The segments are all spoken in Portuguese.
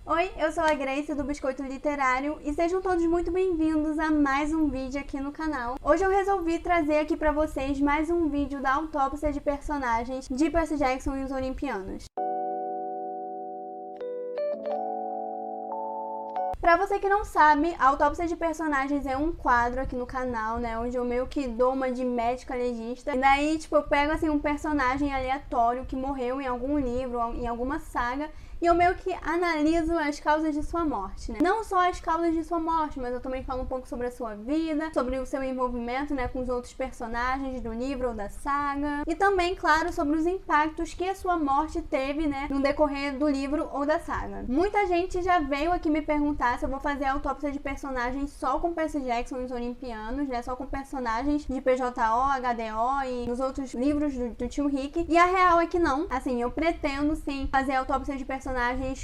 Oi, eu sou a Grace do Biscoito Literário e sejam todos muito bem-vindos a mais um vídeo aqui no canal. Hoje eu resolvi trazer aqui pra vocês mais um vídeo da autópsia de personagens de Percy Jackson e os Olimpianos. Pra você que não sabe, a autópsia de personagens é um quadro aqui no canal, né, onde eu meio que dou uma de médica legista. E daí, tipo, eu pego assim um personagem aleatório que morreu em algum livro, em alguma saga, e eu meio que analiso as causas de sua morte, né? Não só as causas de sua morte, mas eu também falo um pouco sobre a sua vida, sobre o seu envolvimento, né, com os outros personagens do livro ou da saga. E também, claro, sobre os impactos que a sua morte teve, né, no decorrer do livro ou da saga. Muita gente já veio aqui me perguntar se eu vou fazer a autópsia de personagens só com Percy Jackson e os Olimpianos, né, só com personagens de PJO, HDO e os outros livros do Tio Rick. E a real é que não. Assim, eu pretendo sim fazer a autópsia de personagens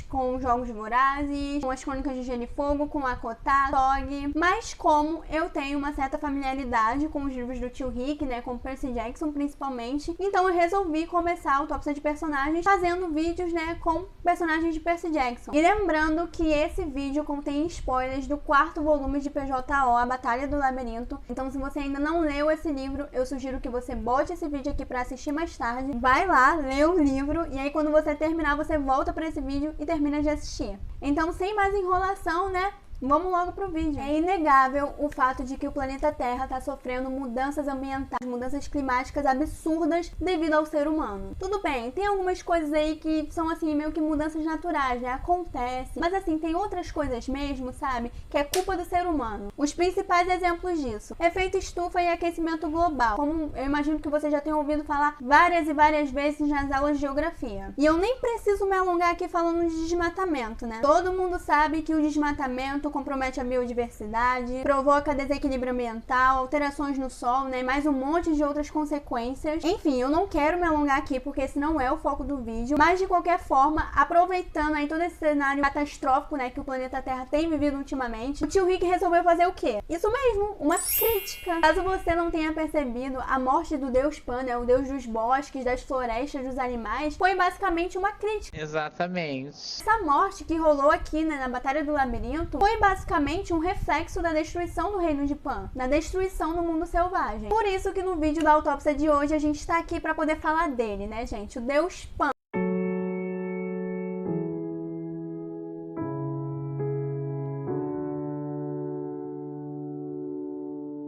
com Jogos Vorazes, com as Crônicas de Gelo e Fogo, com Akotá, Tog, mas como eu tenho uma certa familiaridade com os livros do Tio Rick, né, com Percy Jackson principalmente, então eu resolvi começar a autópsia de personagens fazendo vídeos, né, com personagens de Percy Jackson. E lembrando que esse vídeo contém spoilers do 4º volume de PJO, A Batalha do Labirinto, então se você ainda não leu esse livro, eu sugiro que você bote esse vídeo aqui pra assistir mais tarde, vai lá, lê o livro, e aí quando você terminar, você volta pra esse vídeo e termina de assistir. Então, sem mais enrolação, né? Vamos logo pro vídeo. É inegável o fato de que o planeta Terra está sofrendo mudanças ambientais, mudanças climáticas absurdas devido ao ser humano. Tudo bem, tem algumas coisas aí que são assim, meio que mudanças naturais, né? Acontece. Mas assim, tem outras coisas mesmo, sabe? Que é culpa do ser humano. Os principais exemplos disso: efeito estufa e aquecimento global. Como eu imagino que você já tenha ouvido falar várias e várias vezes nas aulas de geografia. E eu nem preciso me alongar aqui falando de desmatamento, né? Todo mundo sabe que o desmatamento compromete a biodiversidade, provoca desequilíbrio ambiental, alterações no solo, né, e mais um monte de outras consequências. Enfim, eu não quero me alongar aqui porque esse não é o foco do vídeo, mas de qualquer forma, aproveitando aí todo esse cenário catastrófico, né, que o planeta Terra tem vivido ultimamente, o Tio Rick resolveu fazer o quê? Isso mesmo, uma crítica. Caso você não tenha percebido, a morte do Deus Pan, né, o deus dos bosques, das florestas, dos animais, foi basicamente uma crítica. Exatamente. Essa morte que rolou aqui, né, na Batalha do Labirinto, foi basicamente um reflexo da destruição do reino de Pan, da destruição do mundo selvagem. Por isso que no vídeo da autópsia de hoje a gente tá aqui pra poder falar dele, né, gente? O Deus Pan.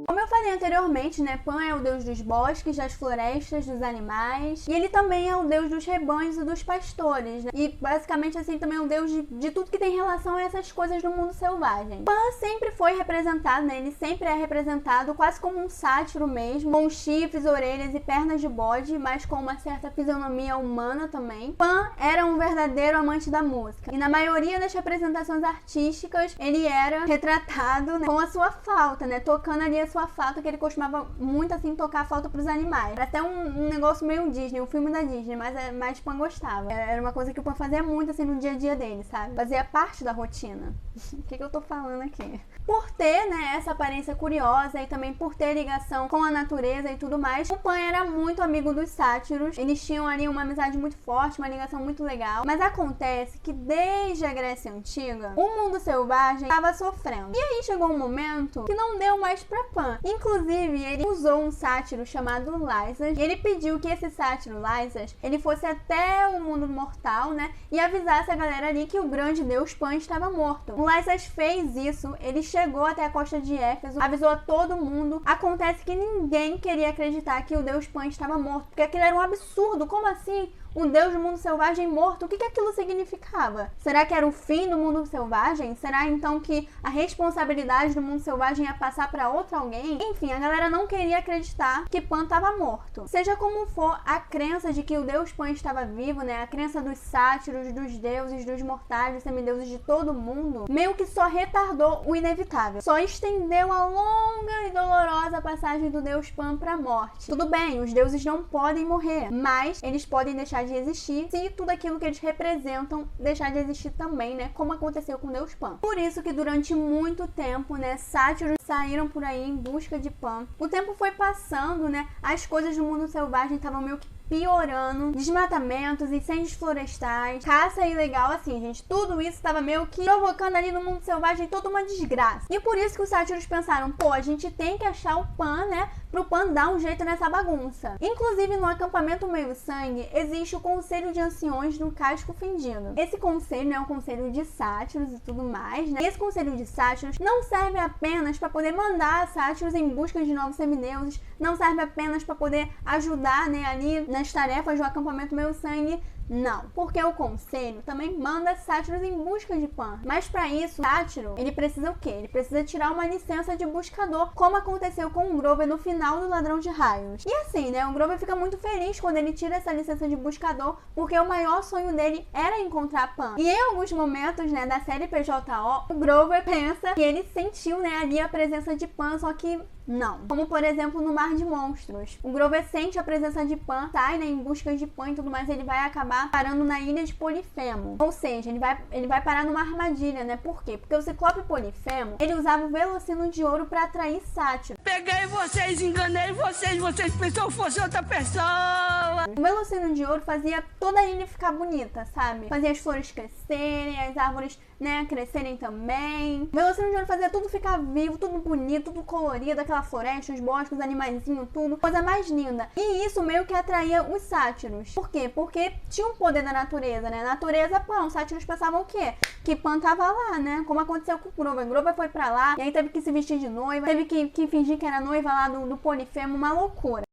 Como eu falei anteriormente, né, Pan é o deus dos bosques, das florestas, dos animais, e ele também é o deus dos rebanhos e dos pastores, né? E basicamente assim também é o deus de tudo que tem relação a essas coisas do mundo selvagem. Pan sempre foi representado, né, ele sempre é representado quase como um sátiro mesmo, com chifres, orelhas e pernas de bode, mas com uma certa fisionomia humana também. Pan era um verdadeiro amante da música, e na maioria das representações artísticas ele era retratado, né, com a sua flauta, né, tocando ali a sua flauta, que ele costumava muito assim tocar a flauta pros animais. Era até um negócio meio Disney, um filme da Disney, mas Pan gostava. Era uma coisa que o Pan fazia muito assim no dia a dia dele, sabe? Fazia parte da rotina. O que eu tô falando aqui? Por ter, né, essa aparência curiosa e também por ter ligação com a natureza e tudo mais, o Pan era muito amigo dos sátiros. Eles tinham ali uma amizade muito forte, uma ligação muito legal. Mas acontece que desde a Grécia Antiga, o mundo selvagem estava sofrendo. E aí chegou um momento que não deu mais pra Pan. Inclusive, ele usou um sátiro chamado Lysas. Ele pediu que esse sátiro, Lysas, ele fosse até o mundo mortal, né, e avisasse a galera ali que o grande deus Pan estava morto. O Lysas fez isso, ele chegou até a costa de Éfeso, avisou a todo mundo. Acontece que ninguém queria acreditar que o deus Pan estava morto, porque aquilo era um absurdo. Como assim? O deus do mundo selvagem morto? O que aquilo significava? Será que era o fim do mundo selvagem? Será então que a responsabilidade do mundo selvagem ia passar para outro alguém? Enfim, a galera não queria acreditar que Pan estava morto. Seja como for, a crença de que o deus Pan estava vivo, né, a crença dos sátiros, dos deuses, dos mortais, dos semideuses, de todo mundo, meio que só retardou o inevitável. Só estendeu a longa e dolorosa passagem do deus Pan para a morte. Tudo bem, os deuses não podem morrer, mas eles podem deixar de existir se tudo aquilo que eles representam deixar de existir também, né? Como aconteceu com Deus Pan. Por isso que durante muito tempo, né, sátiros saíram por aí em busca de Pan. O tempo foi passando, né? As coisas do mundo selvagem estavam meio que piorando, desmatamentos, incêndios florestais, caça ilegal, assim, gente, tudo isso estava meio que provocando ali no mundo selvagem toda uma desgraça. E por isso que os sátiros pensaram, pô, a gente tem que achar o Pan, né, pro Pan dar um jeito nessa bagunça. Inclusive, no acampamento Meio-Sangue, existe o Conselho de Anciões do Casco Fendido. Esse conselho é um conselho de sátiros e tudo mais, né? E esse conselho de sátiros não serve apenas para poder mandar sátiros em busca de novos semideuses, não serve apenas para poder ajudar, né, ali nas tarefas do acampamento Meio-Sangue. Não, porque o conselho também manda sátiros em busca de Pan. Mas para isso, o sátiro, ele precisa o quê? Ele precisa tirar uma licença de buscador, como aconteceu com o Grover no final do Ladrão de Raios. E assim, né, o Grover fica muito feliz quando ele tira essa licença de buscador, porque o maior sonho dele era encontrar Pan. E em alguns momentos, né, da série PJO, o Grover pensa que ele sentiu, né, ali a presença de Pan, só que não. Como, por exemplo, no Mar de Monstros. O Grover sente a presença de Pan, sai, né, em busca de Pan e tudo mais, ele vai acabar parando na ilha de Polifemo. Ou seja, ele vai parar numa armadilha, né? Por quê? Porque o Ciclope Polifemo, ele usava o Velocino de Ouro pra atrair sátiro. Peguei vocês, enganei vocês pensaram que fosse outra pessoa. O Velocino de Ouro fazia toda a ilha ficar bonita, sabe? Fazia as flores crescerem, as árvores, né, crescerem também. O Velocino de Ouro fazia tudo ficar vivo, tudo bonito, tudo colorido, aquela floresta, os bosques, os animaizinhos, tudo. Coisa mais linda. E isso meio que atraía os sátiros. Por quê? Porque tinha um poder da natureza, né? Natureza, Pan. Os sátiros pensavam o quê? Que Pan tava lá, né? Como aconteceu com o Grover. Grover foi pra lá, e aí teve que se vestir de noiva, teve que fingir que era noiva lá do Polifemo, uma loucura.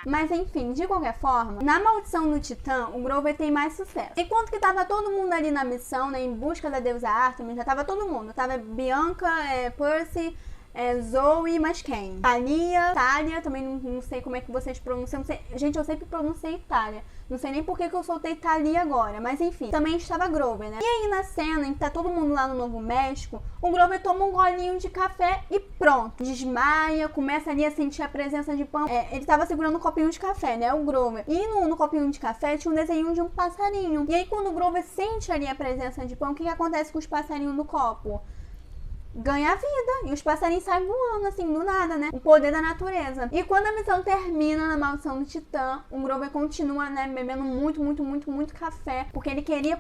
Mas enfim, de qualquer forma, na Maldição do Titã, o Grover tem mais sucesso. Enquanto que tava todo mundo ali na missão, né, em busca da deusa Artemis, já tava todo mundo. Tava Bianca, Percy, Zoe, mas quem? Thalia, também não sei como é que vocês pronunciam. Gente, eu sempre pronunciei Thalia. Não sei nem por que eu soltei Thalia agora, mas enfim. Também estava Grover, né? E aí na cena em que tá todo mundo lá no Novo México, o Grover toma um golinho de café e pronto. Desmaia, começa ali a sentir a presença de Pan. Ele tava segurando um copinho de café, né? O Grover. E no copinho de café tinha um desenho de um passarinho. E aí quando o Grover sente ali a presença de Pan, o que acontece com os passarinhos no copo? Ganha vida. E os passarinhos saem voando, assim, do nada, né? O poder da natureza. E quando a missão termina na Maldição do Titã, o Grover continua, né, bebendo muito café. Porque ele queria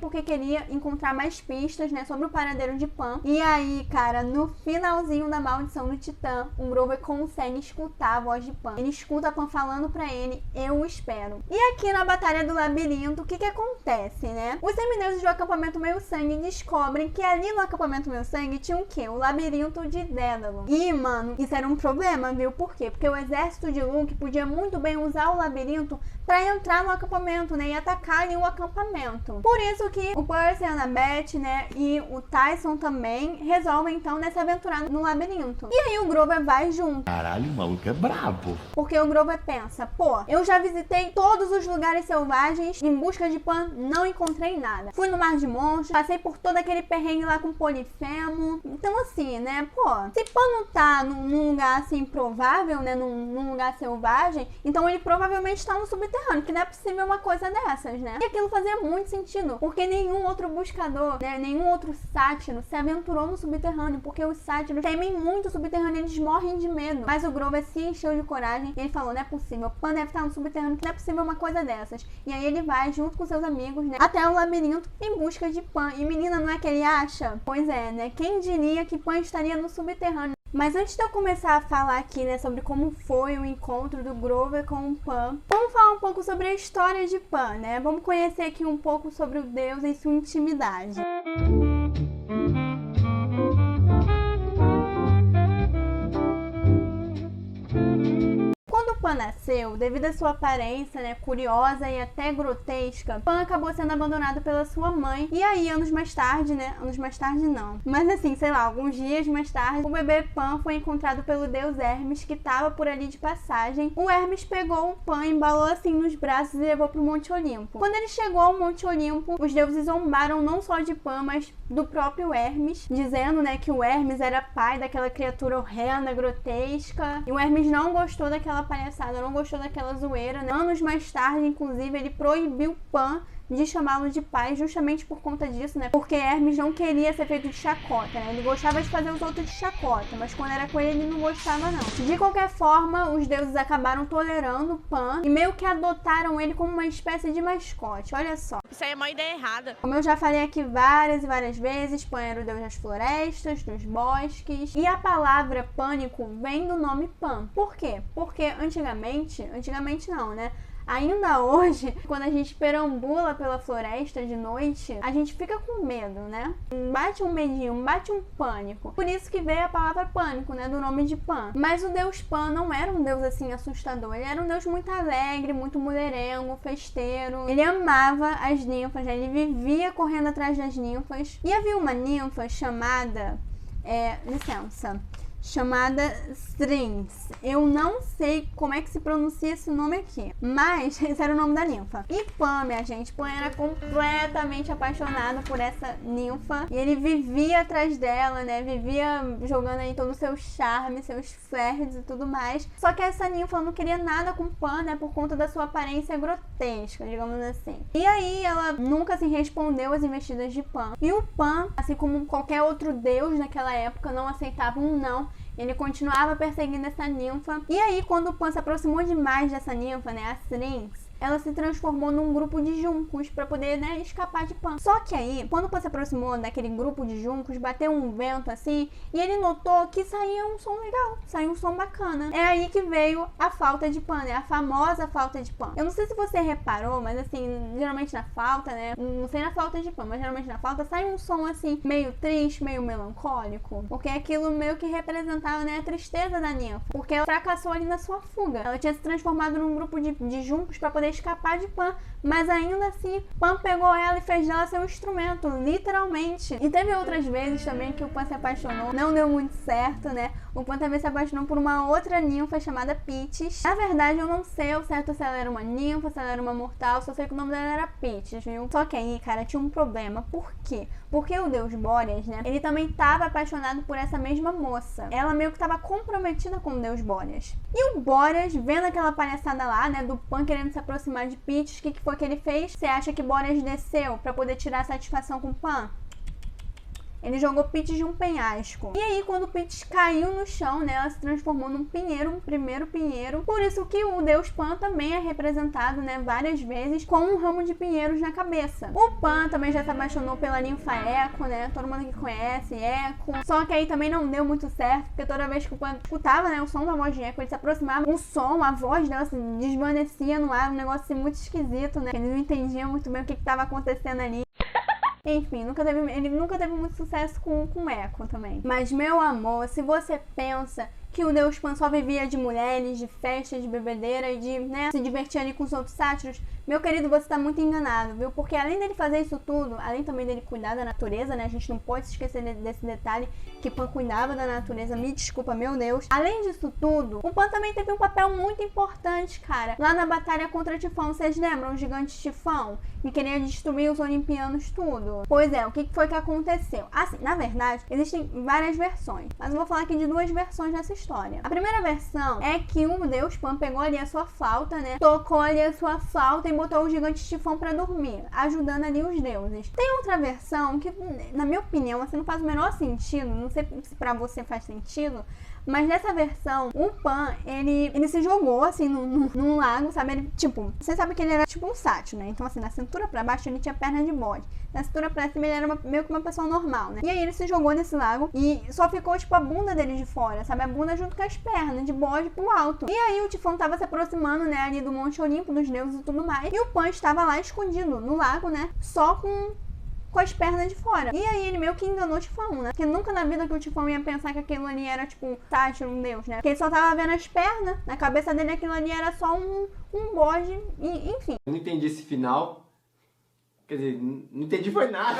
encontrar mais pistas, né, sobre o paradeiro de Pan. E aí, cara, no finalzinho da Maldição do Titã, o Grover consegue escutar a voz de Pan. Ele escuta a Pan falando pra ele, eu espero. E aqui na Batalha do Labirinto, o que acontece, né? Os semideuses do acampamento Meio-Sangue descobrem que ali no acampamento Meio-Sangue tinha o quê? O labirinto de Dédalo. E, mano, isso era um problema, viu? Por quê? Porque o exército de Luke podia muito bem usar o labirinto pra entrar no acampamento, né? E atacar ali o acampamento. Por isso que o Percy, a Annabeth, né? E o Tyson também resolvem, então, né, se aventurar no labirinto. E aí o Grover vai junto. Caralho, o maluco é brabo. Porque o Grover pensa, pô, eu já visitei todos os lugares selvagens em busca de Pan, não encontrei nada. Fui no Mar de Monstros, passei por todo aquele perrengue lá com Polifemo. Então, assim, né, pô, se Pan não tá num lugar, assim, provável, né, num lugar selvagem, então ele provavelmente tá no subterrâneo, que não é possível uma coisa dessas, né? E aquilo fazia muito sentido, porque nenhum outro buscador, né, nenhum outro sátiro se aventurou no subterrâneo, porque os sátiros temem muito o subterrâneo, eles morrem de medo. Mas o Grover se encheu de coragem e ele falou, não é possível, Pan deve estar no subterrâneo, que não é possível uma coisa dessas. E aí ele vai, junto com seus amigos, né, até o labirinto em busca de Pan. E menina, não é que ele acha? Pois é, né? Quem diria que Pan estaria no subterrâneo? Mas antes de eu começar a falar aqui, né, sobre como foi o encontro do Grover com o Pan, vamos falar um pouco sobre a história de Pan, né? Vamos conhecer aqui um pouco sobre o deus e sua intimidade. Quando Pan nasceu, devido à sua aparência, né, curiosa e até grotesca, Pan acabou sendo abandonado pela sua mãe. E aí, anos mais tarde, não. Mas assim, sei lá, alguns dias mais tarde, o bebê Pan foi encontrado pelo deus Hermes, que estava por ali de passagem. O Hermes pegou o Pan, embalou assim nos braços e levou para o Monte Olimpo. Quando ele chegou ao Monte Olimpo, os deuses zombaram não só de Pan, mas do próprio Hermes, dizendo, né, que o Hermes era pai daquela criatura horrenda, grotesca. E o Hermes não gostou daquela palhaçada, não gostou daquela zoeira, né? Anos mais tarde, inclusive, ele proibiu Pan de chamá-lo de pai justamente por conta disso, né? Porque Hermes não queria ser feito de chacota, né? Ele gostava de fazer os outros de chacota, mas quando era com ele não gostava não. De qualquer forma, os deuses acabaram tolerando Pan e meio que adotaram ele como uma espécie de mascote, olha só. Isso aí é uma ideia errada. Como eu já falei aqui várias e várias vezes, Pan era o deus das florestas, dos bosques, e a palavra pânico vem do nome Pan. Por quê? Porque antigamente não, né? Ainda hoje, quando a gente perambula pela floresta de noite, a gente fica com medo, né? Bate um medinho, bate um pânico. Por isso que veio a palavra pânico, né? Do nome de Pan. Mas o deus Pan não era um deus assim assustador. Ele era um deus muito alegre, muito mulherengo, festeiro. Ele amava as ninfas, né? Ele vivia correndo atrás das ninfas. E havia uma ninfa chamada... chamada Strins. Eu não sei como é que se pronuncia esse nome aqui, mas esse era o nome da ninfa. E Pan, minha gente, Pan era completamente apaixonado por essa ninfa e ele vivia atrás dela, né? Vivia jogando aí todo o seu charme, seus flertes e tudo mais. Só que essa ninfa não queria nada com Pan, né? Por conta da sua aparência grotesca, digamos assim. E aí ela nunca se respondeu às investidas de Pan. E o Pan, assim como qualquer outro deus naquela época, não aceitava um não. Ele continuava perseguindo essa ninfa. E aí, quando o Pan se aproximou demais dessa ninfa, né, a Syrinx, ela se transformou num grupo de juncos para poder, né, escapar de Pan. Só que aí, quando o Pan se aproximou daquele grupo de juncos, bateu um vento assim, e ele notou que saía um som legal, saía um som bacana. É aí que veio a flauta de Pan, né, a famosa flauta de Pan. Eu não sei se você reparou, mas assim, geralmente na flauta, né, não sei na flauta de Pan, mas geralmente na flauta sai um som assim, meio triste, meio melancólico, porque aquilo meio que representava, né, a tristeza da ninfa, porque ela fracassou ali na sua fuga. Ela tinha se transformado num grupo de juncos para poder escapar de Pan, mas ainda assim Pan pegou ela e fez dela seu instrumento, literalmente. E teve outras vezes também que o Pan se apaixonou, não deu muito certo, né? O Pan também se apaixonou por uma outra ninfa chamada Pitys. Na verdade, eu não sei ao certo se ela era uma ninfa, se ela era uma mortal, só sei que o nome dela era Pitys, viu? Só que aí, cara, tinha um problema. Por quê? Porque o deus Boreas, né, ele também estava apaixonado por essa mesma moça. Ela meio que estava comprometida com o deus Boreas. E o Boreas, vendo aquela palhaçada lá, né, do Pan querendo se aproximar de Pitys, o que foi que ele fez? Você acha que Boreas desceu para poder tirar satisfação com o Pan? Ele jogou Pitys de um penhasco. E aí, quando Pitys caiu no chão, né, ela se transformou num pinheiro, um primeiro pinheiro. Por isso que o deus Pan também é representado, né, várias vezes com um ramo de pinheiros na cabeça. O Pan também já se apaixonou pela ninfa Eco, né, todo mundo que conhece Eco. Só que aí também não deu muito certo, porque toda vez que o Pan escutava, né, o som da voz de Eco, ele se aproximava, o som, a voz dela se desvanecia no ar, um negócio assim, muito esquisito, né. Ele não entendia muito bem o que estava acontecendo ali. Enfim, ele nunca teve muito sucesso com Eco também. Mas, meu amor, se você pensa que o deus Pan só vivia de mulheres, de festas, de bebedeira e de, né, se divertir ali com os outros sátiros, meu querido, você tá muito enganado, viu? Porque além dele fazer isso tudo, além também dele cuidar da natureza, né, a gente não pode se esquecer desse detalhe, que Pan cuidava da natureza, me desculpa, meu Deus. Além disso tudo, o Pan também teve um papel muito importante, cara, lá na batalha contra Tifão. Vocês lembram o gigante Tifão? Que queria destruir os olimpianos tudo? Pois é, o que foi que aconteceu? Assim, na verdade, existem várias versões, mas eu vou falar aqui de duas versões dessa história. A primeira versão é que o deus Pan pegou ali a sua flauta, né, tocou ali a sua flauta e botou o gigante Tifão pra dormir, ajudando ali os deuses. Tem outra versão que, na minha opinião, assim, não faz o menor sentido, não sei se pra você faz sentido, mas nessa versão, o Pan, ele se jogou, assim, num lago, sabe? Ele, tipo, você sabe que ele era tipo um sátiro, né? Então, assim, da cintura pra baixo ele tinha perna de bode. Da cintura pra cima ele era meio que uma pessoa normal, né? E aí ele se jogou nesse lago e só ficou, tipo, a bunda dele de fora, sabe? A bunda junto com as pernas, de bode pro alto. E aí o Tifão tava se aproximando, né, ali do Monte Olimpo, dos deuses e tudo mais. E o Pan estava lá escondido no lago, né? Só com as pernas de fora. E aí ele meio que enganou o Tifão, né? Porque nunca na vida que o Tifão ia pensar que aquilo ali era tipo um sátiro, um deus, né? Porque ele só tava vendo as pernas, na cabeça dele aquilo ali era só um bode, e, enfim. Eu não entendi esse final. Quer dizer, não entendi foi nada.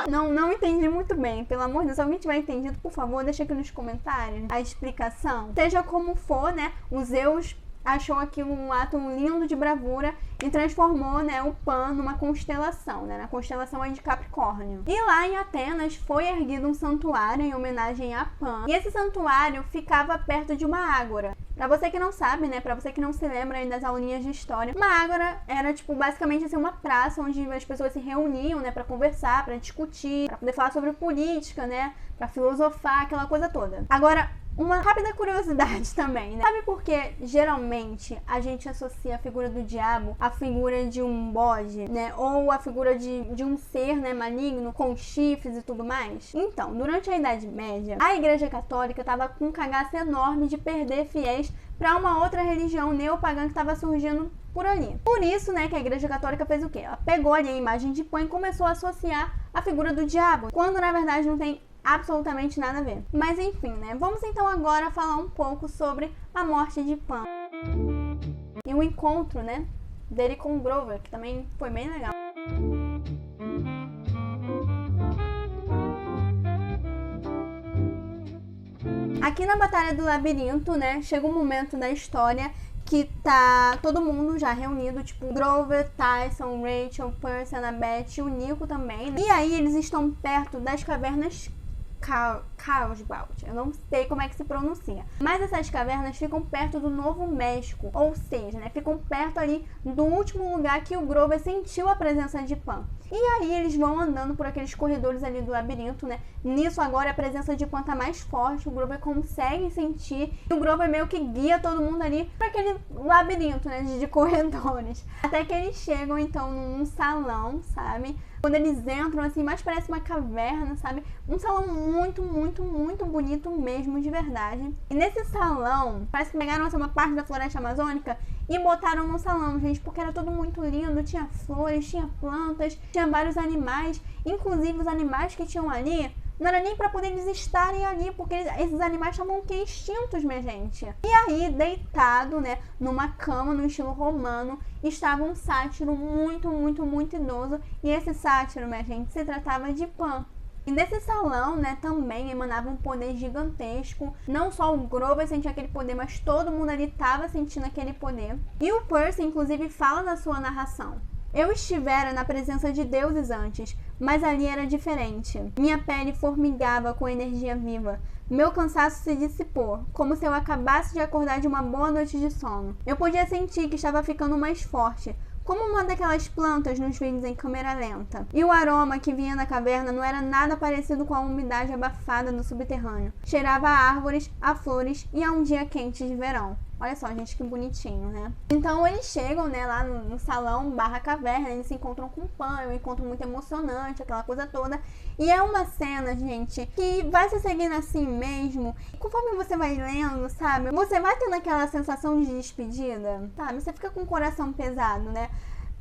Não entendi muito bem. Pelo amor de Deus, se alguém tiver entendido, por favor, deixa aqui nos comentários a explicação. Seja como for, né? O Zeus achou aquilo um ato lindo de bravura e transformou, né, o Pan numa constelação, né, na constelação aí de Capricórnio. E lá em Atenas foi erguido um santuário em homenagem a Pan. E esse santuário ficava perto de uma ágora. Pra você que não sabe, né, pra você que não se lembra aí das aulinhas de história, uma ágora era, tipo, basicamente assim, uma praça onde as pessoas se reuniam, né, pra conversar, pra discutir, pra poder falar sobre política, né, pra filosofar, aquela coisa toda. Agora, uma rápida curiosidade também, né? Sabe por que geralmente a gente associa a figura do diabo à figura de um bode, né? Ou a figura de um ser, né, maligno, com chifres e tudo mais? Então, durante a Idade Média, a Igreja Católica estava com um cagaço enorme de perder fiéis para uma outra religião neopagã que estava surgindo por ali. Por isso, né, que a Igreja Católica fez o quê? Ela pegou ali a imagem de Pan e começou a associar a figura do diabo, quando na verdade não tem absolutamente nada a ver. Mas enfim, né? Vamos então agora falar um pouco sobre a morte de Pan e o encontro, né, dele com Grover, que também foi bem legal. Aqui na Batalha do Labirinto, né, chega um momento da história que tá todo mundo já reunido, tipo Grover, Tyson, Rachel, Percy, Annabeth e o Nico também, né? E aí eles estão perto das cavernas Carlsbad, eu não sei como é que se pronuncia, mas essas cavernas ficam perto do Novo México, ou seja, né, ficam perto ali do último lugar que o Grover sentiu a presença de Pan. E aí eles vão andando por aqueles corredores ali do labirinto, né? Nisso agora a presença de Pan tá mais forte, o Grover consegue sentir, e o Grover meio que guia todo mundo ali para aquele labirinto, né, de corredores. Até que eles chegam então num salão, sabe? Quando eles entram, assim, mais parece uma caverna, sabe? Um salão muito, muito, muito bonito mesmo, de verdade. E nesse salão, parece que pegaram assim, uma parte da floresta amazônica e botaram no salão, gente, porque era tudo muito lindo. Tinha flores, tinha plantas, tinha vários animais. Inclusive, os animais que tinham ali não era nem para poder eles estarem ali, porque esses animais estavam extintos, minha gente. E aí, deitado, né, numa cama no estilo romano, estava um sátiro muito, muito, muito idoso. E esse sátiro, minha gente, se tratava de Pan. E nesse salão, né, também emanava um poder gigantesco. Não só o Grover sentia aquele poder, mas todo mundo ali estava sentindo aquele poder. E o Percy, inclusive, fala na sua narração: eu estivera na presença de deuses antes, mas ali era diferente. Minha pele formigava com energia viva. Meu cansaço se dissipou, como se eu acabasse de acordar de uma boa noite de sono. Eu podia sentir que estava ficando mais forte, como uma daquelas plantas nos vídeos em câmera lenta. E o aroma que vinha da caverna não era nada parecido com a umidade abafada do subterrâneo. Cheirava a árvores, a flores e a um dia quente de verão. Olha só, gente, que bonitinho, né? Então eles chegam, né, lá no salão / caverna, eles se encontram com o Pan, é um encontro muito emocionante, aquela coisa toda. E é uma cena, gente, que vai se seguindo assim mesmo. E conforme você vai lendo, sabe, você vai tendo aquela sensação de despedida, sabe? Você fica com o coração pesado, né?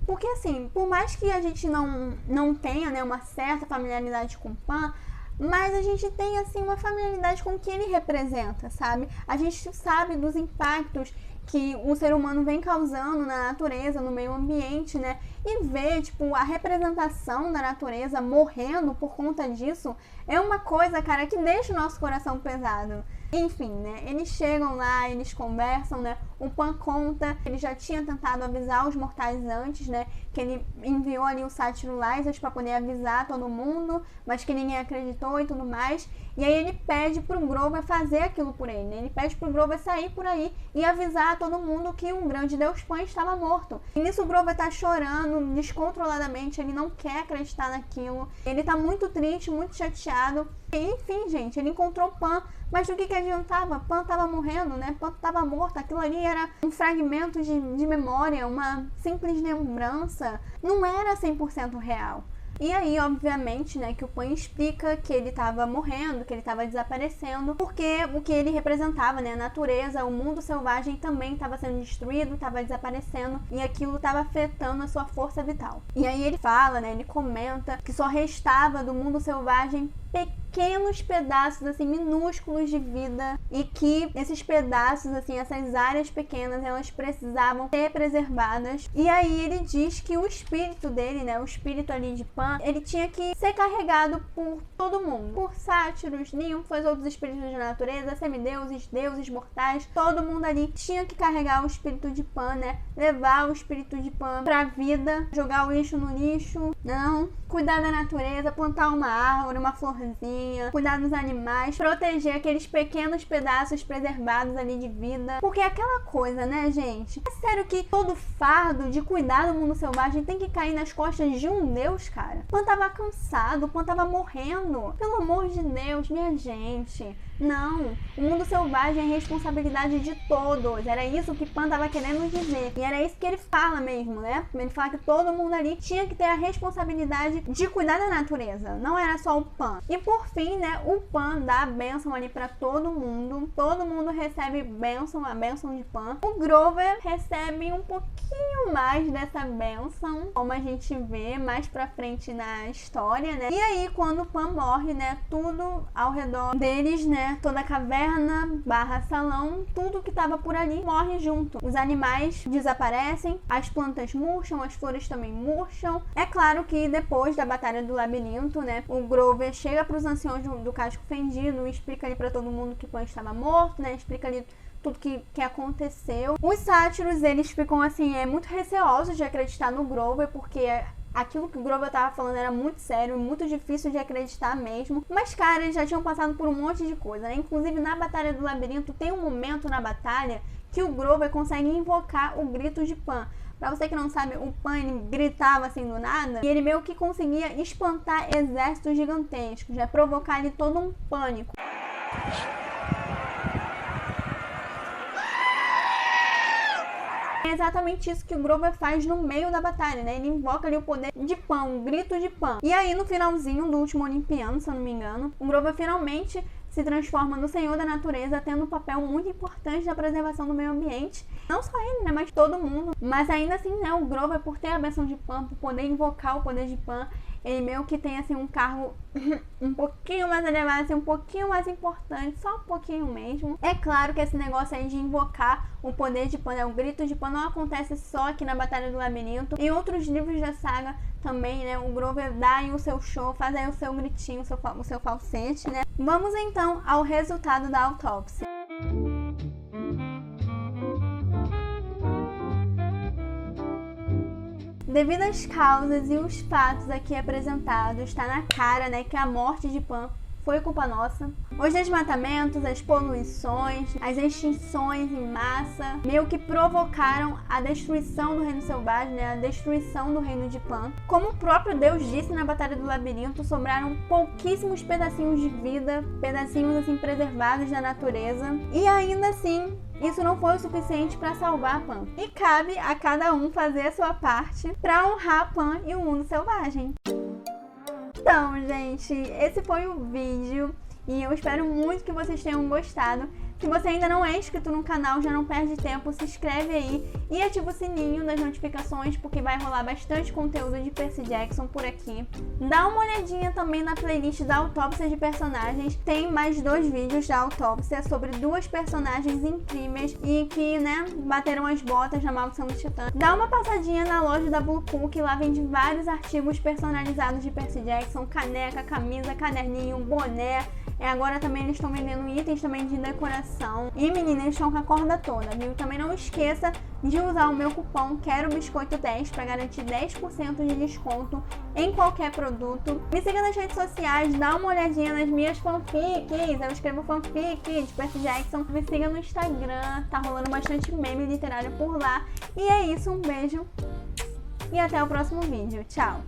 Porque assim, por mais que a gente não tenha, né, uma certa familiaridade com o Pan, mas a gente tem, assim, uma familiaridade com o que ele representa, sabe? A gente sabe dos impactos que o ser humano vem causando na natureza, no meio ambiente, né? E ver, tipo, a representação da natureza morrendo por conta disso é uma coisa, cara, que deixa o nosso coração pesado. Enfim, né? Eles chegam lá, eles conversam, né? O Pan conta que ele já tinha tentado avisar os mortais antes, né? Que ele enviou ali o sátiro Lysias para poder avisar todo mundo, mas que ninguém acreditou e tudo mais. E aí ele pede pro Grover fazer aquilo por ele, né? Ele pede pro Grover sair por aí e avisar a todo mundo que um grande deus Pan estava morto. E nisso o Grover tá chorando descontroladamente, ele não quer acreditar naquilo. Ele tá muito triste, muito chateado. E, enfim, gente, ele encontrou Pan, mas do que adiantava? Pan tava morrendo, né? Pan tava morto. Aquilo ali era um fragmento de memória, uma simples lembrança. Não era 100% real. E aí, obviamente, né, que o Pan explica que ele estava morrendo, que ele estava desaparecendo, porque o que ele representava, né, a natureza, o mundo selvagem também estava sendo destruído, estava desaparecendo, e aquilo estava afetando a sua força vital. E aí ele fala, né, ele comenta que só restava do mundo selvagem pequenos pedaços, assim, minúsculos de vida, e que esses pedaços, assim, essas áreas pequenas, elas precisavam ser preservadas. E aí ele diz que o espírito dele, né, o espírito ali de Pan, ele tinha que ser carregado por todo mundo, por sátiros, ninfas, outros espíritos da natureza, semideuses, deuses mortais, todo mundo ali tinha que carregar o espírito de Pan, né, levar o espírito de Pan pra vida, jogar o lixo no lixo, não, cuidar da natureza, plantar uma árvore, uma florzinha, cuidar dos animais, proteger aqueles pequenos pedaços pedaços preservados ali de vida. Porque é aquela coisa, né, gente? É sério que todo fardo de cuidar do mundo selvagem tem que cair nas costas de um deus, cara? Pan tava cansado, Pan tava morrendo. Pelo amor de Deus, minha gente. Não, o mundo selvagem é responsabilidade de todos. Era isso que Pan tava querendo dizer. E era isso que ele fala mesmo, né? Ele fala que todo mundo ali tinha que ter a responsabilidade de cuidar da natureza. Não era só o Pan. E por fim, né, o Pan dá a bênção ali pra todo mundo. Todo mundo recebe bênção, a bênção de Pan. O Grover recebe um pouquinho mais dessa bênção, como a gente vê mais pra frente na história, né? E aí, quando o Pan morre, né, tudo ao redor deles, né, toda a caverna barra salão, tudo que tava por ali morre junto. Os animais desaparecem, as plantas murcham, as flores também murcham. É claro que depois da Batalha do Labirinto, né, o Grover chega pros anciões do Casco Fendido e explica ali pra todo mundo que Pan estava morto, né, explica ali tudo que aconteceu. Os sátiros, eles ficam assim, muito receosos de acreditar no Grover, porque aquilo que o Grover tava falando era muito sério, muito difícil de acreditar mesmo. Mas, cara, eles já tinham passado por um monte de coisa, né? Inclusive, na Batalha do Labirinto, tem um momento na batalha que o Grover consegue invocar o grito de Pan. Pra você que não sabe, o Pan, ele gritava assim do nada, e ele meio que conseguia espantar exércitos gigantescos, já provocar ali todo um pânico. É exatamente isso que o Grover faz no meio da batalha, né? Ele invoca ali o poder de Pan, o grito de Pan. E aí, no finalzinho do último Olimpiano, se eu não me engano, o Grover finalmente se transforma no Senhor da Natureza, tendo um papel muito importante na preservação do meio ambiente. Não só ele, né? Mas todo mundo. Mas ainda assim, né? O Grover, por ter a benção de Pan, por poder invocar o poder de Pan, ele meio que tem, assim, um cargo um pouquinho mais elevado, assim, um pouquinho mais importante, só um pouquinho mesmo. É claro que esse negócio aí de invocar o poder de Pan, né, o grito de Pan, não acontece só aqui na Batalha do Labirinto. Em outros livros da saga também, né, o Grover dá aí o seu show, faz aí o seu gritinho, o seu falsete, né. Vamos então ao resultado da autópsia. Devido às causas e os fatos aqui apresentados, está na cara, né, que a morte de Pan foi culpa nossa. Os desmatamentos, as poluições, as extinções em massa, meio que provocaram a destruição do reino selvagem, né, a destruição do reino de Pan. Como o próprio Deus disse na Batalha do Labirinto, sobraram pouquíssimos pedacinhos de vida, pedacinhos assim preservados da natureza. E ainda assim, isso não foi o suficiente para salvar Pan. E cabe a cada um fazer a sua parte para honrar Pan e o mundo selvagem. Então, gente, esse foi o vídeo e eu espero muito que vocês tenham gostado. Se você ainda não é inscrito no canal, já não perde tempo, se inscreve aí e ativa o sininho das notificações, porque vai rolar bastante conteúdo de Percy Jackson por aqui. Dá uma olhadinha também na playlist da autópsia de personagens, tem mais 2 vídeos da autópsia sobre 2 personagens incríveis e que, né, bateram as botas na Maldição do Titã. Dá uma passadinha na loja da Blue Cook, lá vende vários artigos personalizados de Percy Jackson, caneca, camisa, caderninho, boné. Agora também eles estão vendendo itens também de decoração. E meninas, eles estão com a corda toda, viu? Também não esqueça de usar o meu cupom QUEROBISCOITO10 para garantir 10% de desconto em qualquer produto. Me siga nas redes sociais, dá uma olhadinha nas minhas fanfics. Eu escrevo fanfic de Percy Jackson. Me siga no Instagram, tá rolando bastante meme literário por lá. E é isso, um beijo e até o próximo vídeo. Tchau!